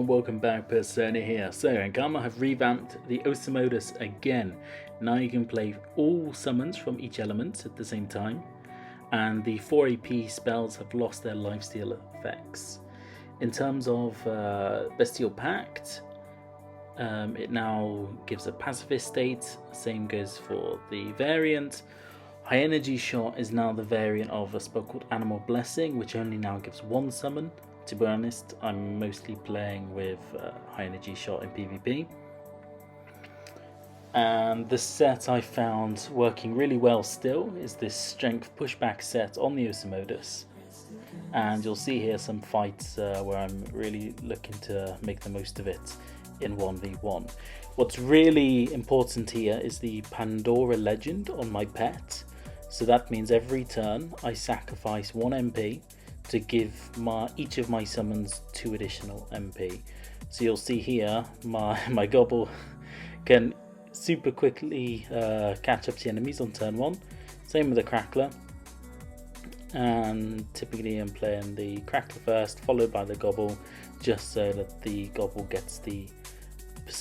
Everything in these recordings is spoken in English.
welcome back, Persona here. So, Angama have revamped the Osamodas again. Now you can play all summons from each element at the same time, and the 4 AP spells have lost their lifesteal effects. In terms of Bestial Pact, it now gives a pacifist state, same goes for the variant. High Energy Shot is now the variant of a spell called Animal Blessing, which only now gives one summon. To be honest, I'm mostly playing with High Energy Shot in PvP. And the set I found working really well still is this Strength Pushback set on the Osamodas. And you'll see here some fights where I'm really looking to make the most of it in 1v1. What's really important here is the Pandawa legend on my pet. So that means every turn I sacrifice 1 MP to give each of my summons 2 additional MP. So you'll see here my Gobble can super quickly catch up to enemies on turn 1. Same with the Crackler. And typically I'm playing the Crackler first, followed by the Gobble, just so that the Gobble gets the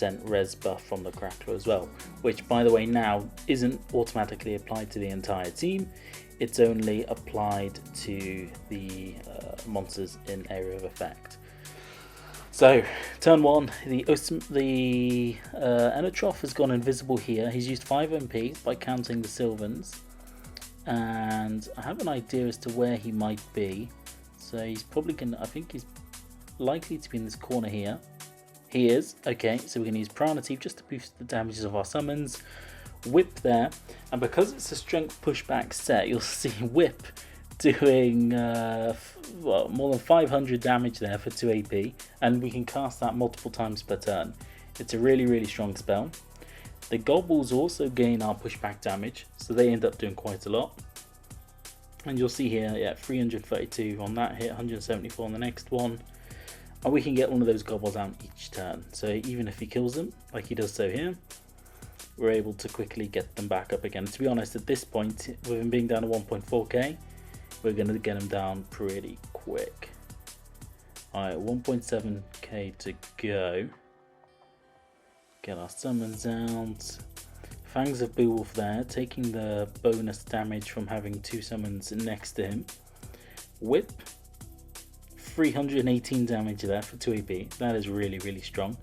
% res buff from the Crackler as well, which by the way now isn't automatically applied to the entire team. It's only applied to the monsters in area of effect. So turn 1, the Enotrof has gone invisible here. He's used 5 MP by counting the Sylvans, and I have an idea as to where he might be. So he's probably gonna, I think he's likely to be in this corner here. He is. Okay, so we're going to use Pranative just to boost the damages of our summons. Whip there, and because it's a strength pushback set, you'll see Whip doing more than 500 damage there for 2 AP, and we can cast that multiple times per turn. It's a really strong spell. The Gobbles also gain our pushback damage, so they end up doing quite a lot. And you'll see here, yeah, 332 on that hit, 174 on the next one. And we can get one of those Gobbles out each turn. So even if he kills them, like he does so here, we're able to quickly get them back up again. To be honest, at this point, with him being down to 1.4k, we're going to get him down pretty quick. Alright, 1.7k to go. Get our summons out. Fangs of Beowulf there, taking the bonus damage from having 2 summons next to him. Whip. 318 damage there for 2 AP. That is really strong.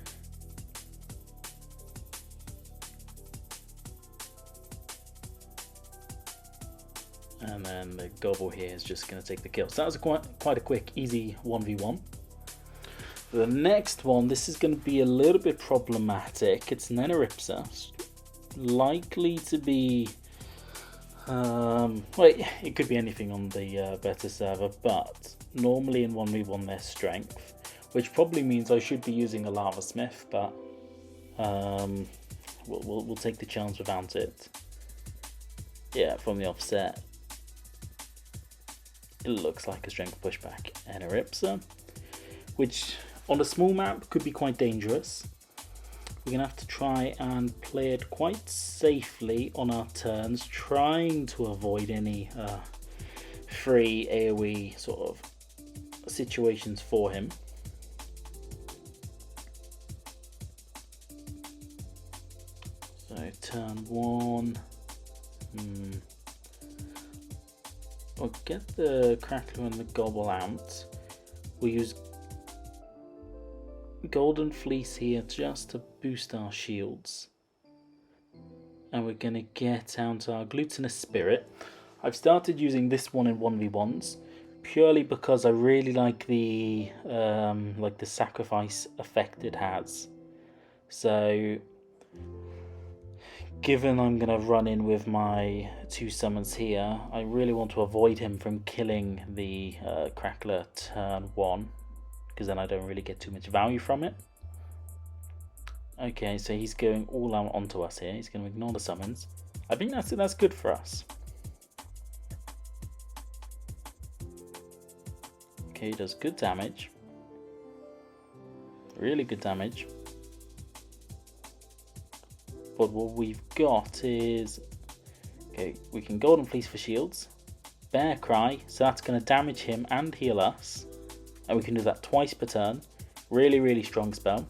And then the Gobble here is just going to take the kill. So that was quite a quick, easy 1v1. The next one, this is going to be a little bit problematic. It's Narypa. Likely to be... well, it could be anything on the better server, but normally in 1v1 there's strength, which probably means I should be using a Lava Smith, but we'll take the chance without it. Yeah, from the offset, it looks like a strength pushback and a Narypa, which on a small map could be quite dangerous. We're going to have to try and play it quite safely on our turns, trying to avoid any free AoE sort of situations for him. So turn 1, we'll get the Crackler and the Gobble out. We'll use Golden Fleece here just to boost our shields, and we're going to get out our Glutinous Spirit. I've started using this one in 1v1s purely because I really like the sacrifice effect it has. So given I'm going to run in with my 2 summons here, I really want to avoid him from killing the Crackler turn 1, because then I don't really get too much value from it. Okay, so he's going all out onto us here. He's going to ignore the summons. I think that's good for us. Okay, he does good damage. Really good damage. But what we've got is... okay, we can Golden Fleece for shields. Bear Cry, so that's going to damage him and heal us. And we can do that twice per turn. Really strong spell.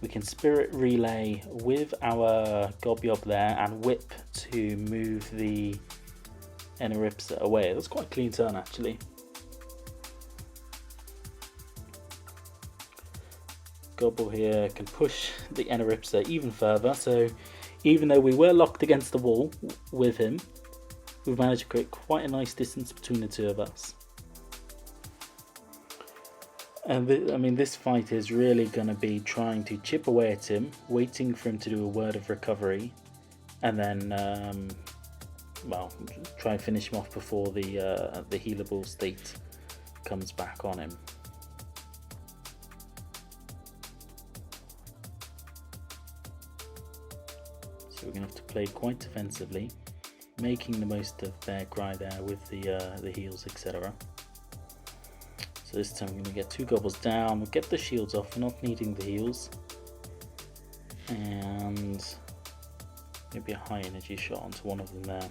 We can Spirit Relay with our Gobyob there and Whip to move the Narypa away. That's quite a clean turn actually. Gobble here can push the Narypa even further, so even though we were locked against the wall with him, we've managed to create quite a nice distance between the two of us. And I mean, this fight is really going to be trying to chip away at him, waiting for him to do a word of recovery, and then, well, try and finish him off before the healable state comes back on him. So we're going to have to play quite defensively, making the most of Bear Cry there with the heals, etc. So this time we're going to get 2 gobbles down, we'll get the shields off, we're not needing the heals. And maybe a high energy shot onto one of them there.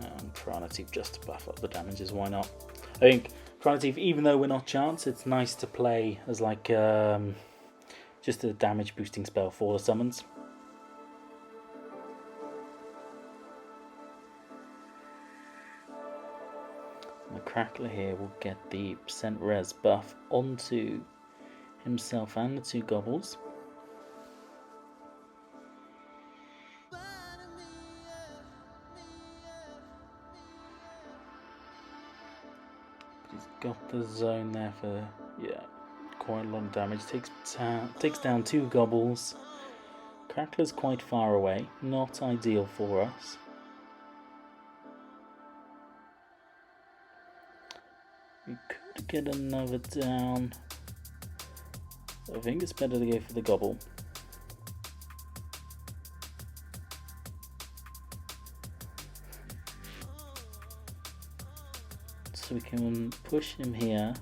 And Pranative just to buff up the damages, why not? I think Pranative, even though we're not chance, it's nice to play as like just a damage boosting spell for the summons. The Crackler here will get the percent res buff onto himself and the 2 gobbles. He's got the zone there for, yeah, quite a lot of damage. Takes down 2 gobbles. Crackler's quite far away, not ideal for us. We could get another down. I think it's better to go for the gobble. So we can push him here.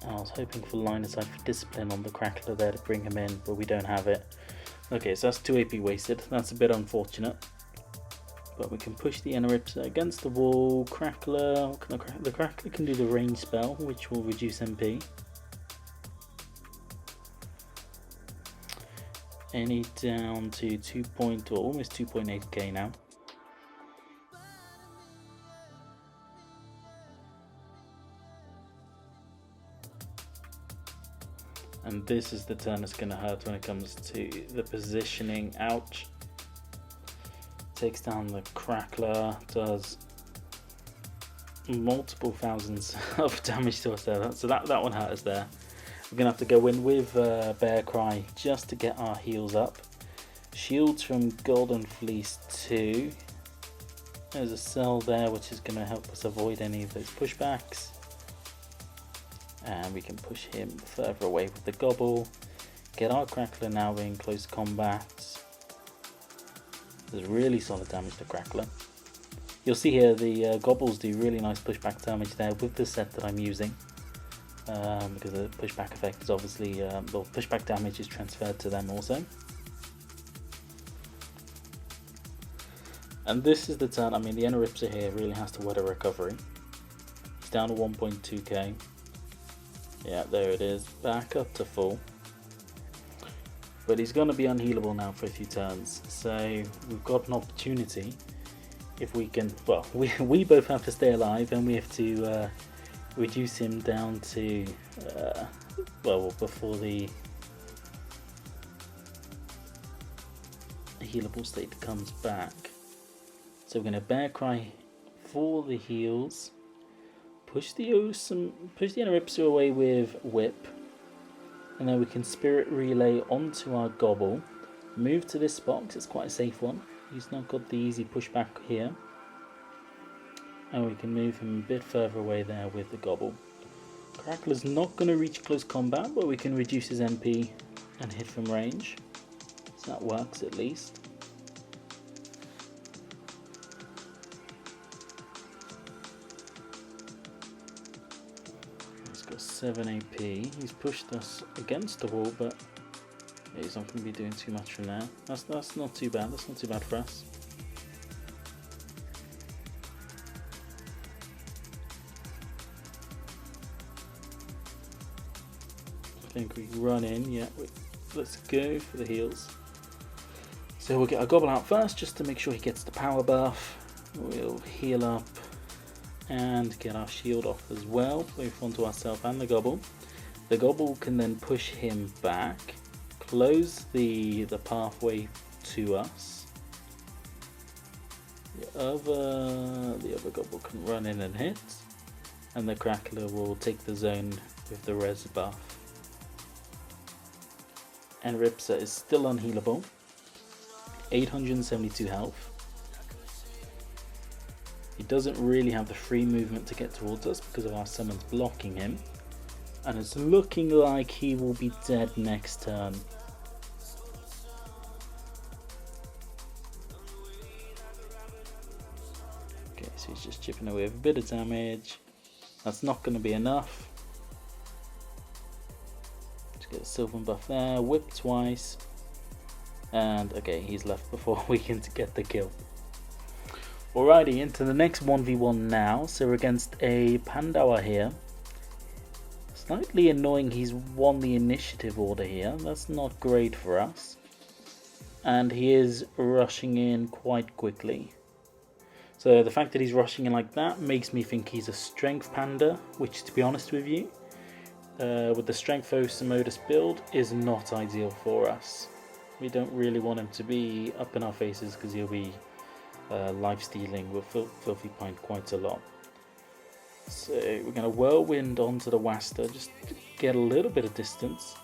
I was hoping for line of sight for discipline on the Crackler there to bring him in, but we don't have it. Okay, so that's 2 AP wasted. That's a bit unfortunate. But we can push the Narypa against the wall. Crackler, the Crackler can do the range spell, which will reduce MP. Any down to almost 2.8k now. And this is the turn that's going to hurt when it comes to the positioning. Ouch. Takes down the Crackler, does multiple thousands of damage to us there. So that one hurt us there. We're going to have to go in with Bear Cry just to get our heals up. Shields from Golden Fleece 2. There's a cell there which is going to help us avoid any of those pushbacks. And we can push him further away with the gobble. Get our Crackler now in close combat. There's really solid damage to Crackler. You'll see here the gobbles do really nice pushback damage there with the set that I'm using. Because the pushback effect is obviously, well, pushback damage is transferred to them also. And this is the turn. I mean, the Narypa here really has to wet a recovery. It's down to 1.2k. Yeah, there it is. Back up to full. But he's going to be unhealable now for a few turns. So we've got an opportunity. If we can, well, we both have to stay alive, and we have to reduce him down to, well, before the healable state comes back. So we're going to Bear Cry for the heals. Push the Narypa away with Whip. And then we can Spirit Relay onto our gobble. Move to this spot because it's quite a safe one. He's not got the easy pushback here. And we can move him a bit further away there with the gobble. Crackler's not going to reach close combat, but we can reduce his MP and hit from range. So that works at least. He's got 7 AP. He's pushed us against the wall, but yeah, he's not going to be doing too much from there. That's not too bad. That's not too bad for us. think we run in. Yeah, let's go for the heals. So we'll get our Gobble out first, just to make sure he gets the power buff. We'll heal up and get our shield off as well, both onto ourselves and the Gobble. The Gobble can then push him back, close the pathway to us. The other Gobble can run in and hit, and the Crackler will take the zone with the res buff. And Ripsa is still unhealable. 872 health. He doesn't really have the free movement to get towards us because of our summons blocking him. And it's looking like he will be dead next turn. Okay, so he's just chipping away with a bit of damage. That's not going to be enough. Let's get a Sylvan buff there, whip twice. And okay, he's left before we can get the kill. Alrighty, into the next 1v1 now. So we're against a Pandawa here. Slightly annoying he's won the initiative order here. That's not great for us. And he is rushing in quite quickly. So the fact that he's rushing in like that makes me think he's a strength panda, which, to be honest with you, with the strength Osamodas build, is not ideal for us. We don't really want him to be up in our faces because he'll be life stealing with Filthy Pint quite a lot. So we're going to whirlwind onto the Wasta just to get a little bit of distance.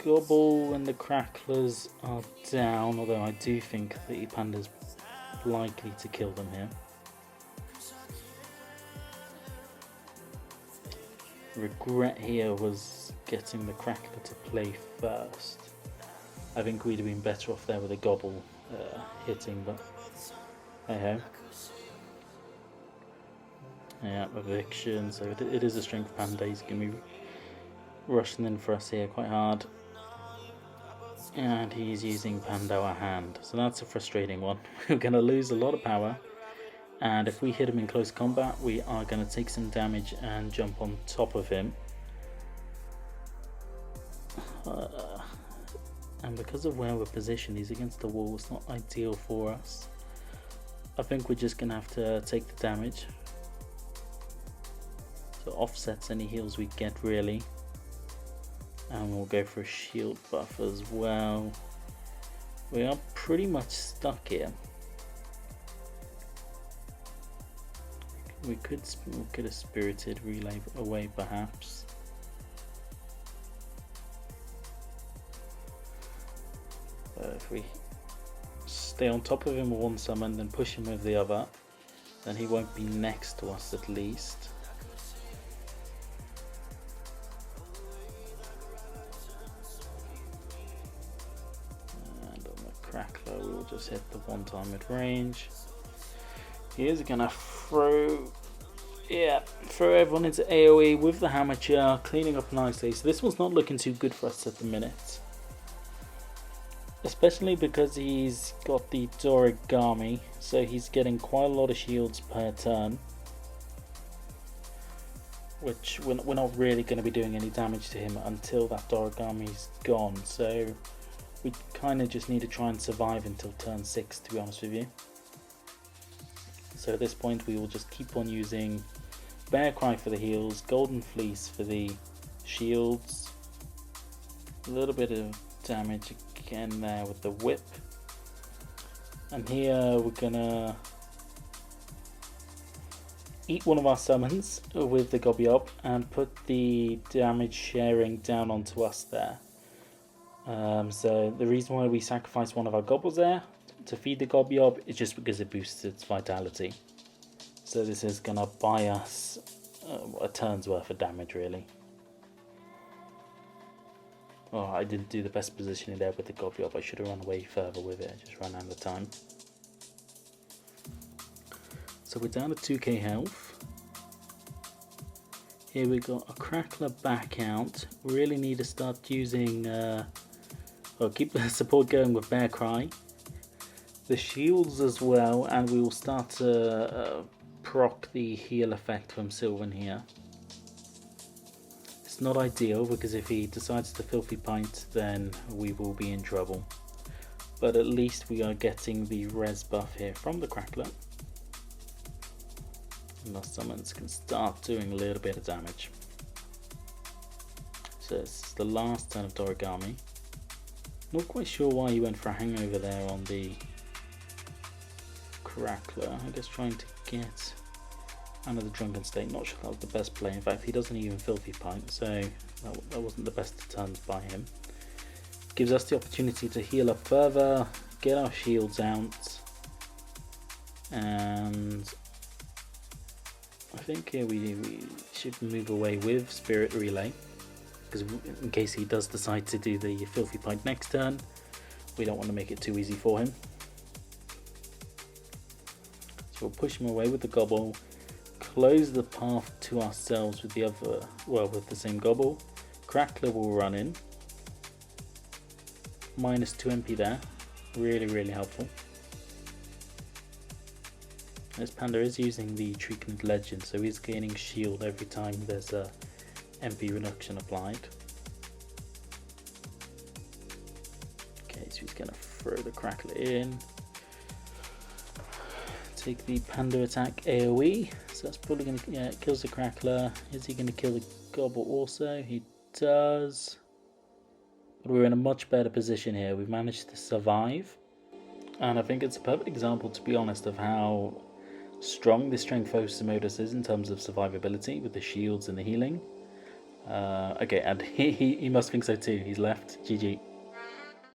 Gobble and the Cracklers are down, although I do think the Panda's likely to kill them here. Regret here was getting the Crackler to play first. I think we'd have been better off there with a Gobble hitting, but hey ho. Yeah, eviction, so it is a strength panda. He's going to be rushing in for us here quite hard. And he's using Pandawa hand, so that's a frustrating one. We're going to lose a lot of power, and if we hit him in close combat, we are going to take some damage and jump on top of him. And because of where we're positioned, he's against the wall, it's not ideal for us. I think we're just going to have to take the damage. So offsets any heals we get, really. And we'll go for a shield buff as well. We are pretty much stuck here. We could have spirited relay away perhaps. But if we stay on top of him with one summon, then push him with the other, then he won't be next to us at least. Crackler, we will just hit the one time at range. He is gonna throw everyone into AoE with the hammer chair, cleaning up nicely. So this one's not looking too good for us at the minute, especially because he's got the Dorigami, so he's getting quite a lot of shields per turn, which we're not really going to be doing any damage to him until that Dorigami's gone. So we kind of just need to try and survive until turn 6, to be honest with you. So at this point we will just keep on using Bear Cry for the heals, Golden Fleece for the shields, a little bit of damage again there with the whip. And here we're gonna eat one of our summons with the Gobyob and put the damage sharing down onto us there. So the reason why we sacrifice one of our Gobbles there to feed the Gobyob is just because it boosts its vitality. So this is going to buy us a turn's worth of damage, really. Oh, I didn't do the best positioning there with the Gobyob. I should have run away further with it. I just ran out of time. So we're down to 2k health. Here we got a Crackler back out. We really need to start using... keep the support going with Bear Cry. The shields as well, and we will start to proc the heal effect from Sylvan here. It's not ideal, because if he decides to Filthy Pint, then we will be in trouble. But at least we are getting the res buff here from the Crackler. And our summons can start doing a little bit of damage. So this is the last turn of Dorigami. Not quite sure why he went for a hangover there on the Crackler. I guess trying to get out of the drunken state. Not sure that was the best play. In fact, he doesn't even Filthy Pint, so that wasn't the best of turns by him. Gives us the opportunity to heal up further, get our shields out, and I think here we should move away with Spirit Relay, because in case he does decide to do the Filthy Pint next turn, we don't want to make it too easy for him. So we'll push him away with the Gobble, close the path to ourselves with the other, well, with the same Gobble. Crackler will run in. -2 MP there, really helpful. This Panda is using the Treatment Legend, so he's gaining shield every time there's a MP reduction applied. Okay, so he's gonna throw the Crackler in. Take the Panda attack AoE, so that's probably gonna, yeah, it kills the Crackler. Is he gonna kill the Gobble also? He does. But we're in a much better position here. We've managed to survive, and I think it's a perfect example, to be honest, of how strong this strength Osamodas is in terms of survivability with the shields and the healing. Okay, and he must think so too. He's left. GG.